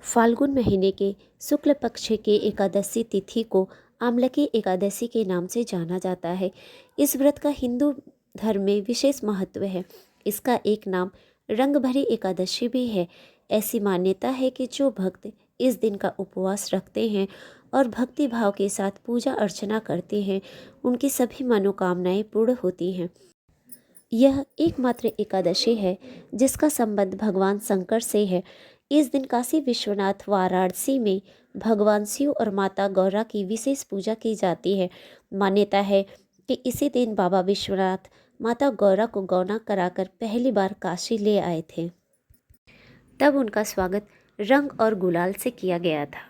फाल्गुन महीने के शुक्ल पक्ष के एकादशी तिथि को आमलकी एकादशी के नाम से जाना जाता है। इस व्रत का हिंदू धर्म में विशेष महत्व है। इसका एक नाम रंगभरी एकादशी भी है। ऐसी मान्यता है कि जो भक्त इस दिन का उपवास रखते हैं और भक्ति भाव के साथ पूजा अर्चना करते हैं, उनकी सभी मनोकामनाएं पूर्ण होती हैं। यह एकमात्र एकादशी है जिसका संबंध भगवान शंकर से है। इस दिन काशी विश्वनाथ वाराणसी में भगवान शिव और माता गौरा की विशेष पूजा की जाती है। मान्यता है कि इसी दिन बाबा विश्वनाथ माता गौरा को गौना कराकर पहली बार काशी ले आए थे। तब उनका स्वागत रंग और गुलाल से किया गया था।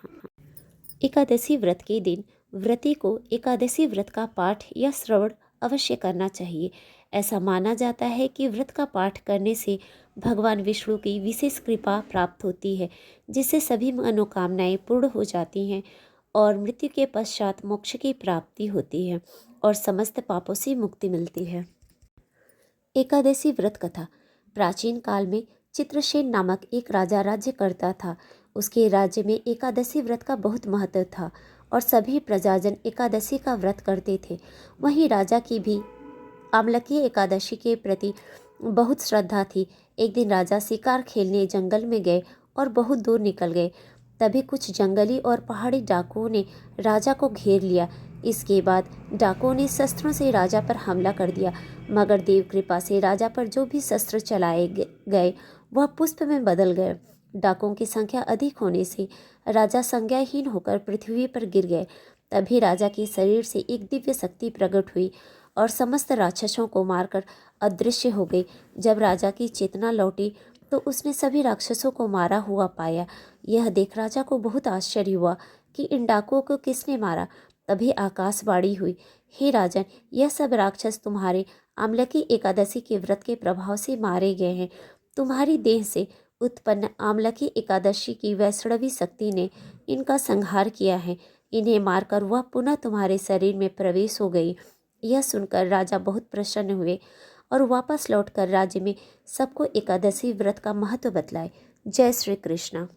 एकादशी व्रत के दिन व्रती को एकादशी व्रत का पाठ या श्रवण अवश्य करना चाहिए। ऐसा माना जाता है कि व्रत का पाठ करने से भगवान विष्णु की विशेष कृपा प्राप्त होती है, जिससे सभी मनोकामनाएं पूर्ण हो जाती हैं और मृत्यु के पश्चात मोक्ष की प्राप्ति होती है और समस्त पापों से मुक्ति मिलती है। एकादशी व्रत कथा। प्राचीन काल में चित्रसेन नामक एक राजा राज्य करता था। उसके राज्य में एकादशी व्रत का बहुत महत्व था और सभी प्रजाजन एकादशी का व्रत करते थे। वहीं राजा की भी आमलकी एकादशी के प्रति बहुत श्रद्धा थी। एक दिन राजा शिकार खेलने जंगल में गए और बहुत दूर निकल गए। तभी कुछ जंगली और पहाड़ी डाकुओं ने राजा को घेर लिया। इसके बाद डाकुओं ने शस्त्रों से राजा पर हमला कर दिया, मगर देव कृपा से राजा पर जो भी शस्त्र चलाए गए वह पुष्प में बदल गए। डाकुओं की संख्या अधिक होने से राजा संज्ञाहीन होकर पृथ्वी पर गिर गए। तभी राजा के शरीर से एक दिव्य शक्ति प्रकट हुई और समस्त राक्षसों को मारकर अदृश्य हो गई। जब राजा की चेतना लौटी तो उसने सभी राक्षसों को मारा हुआ पाया। यह देख राजा को बहुत आश्चर्य हुआ कि इन डाकुओं को किसने मारा। तभी आकाशवाणी हुई, हे राजन, यह सब राक्षस तुम्हारे आमलकी एकादशी के व्रत के प्रभाव से मारे गए हैं। तुम्हारी देह से उत्पन्न आमलकी एकादशी की वैष्णवी शक्ति ने इनका संहार किया है। इन्हें मारकर वह पुनः तुम्हारे शरीर में प्रवेश हो गई। यह सुनकर राजा बहुत प्रसन्न हुए और वापस लौटकर राज्य में सबको एकादशी व्रत का महत्व बतलाए। जय श्री कृष्ण।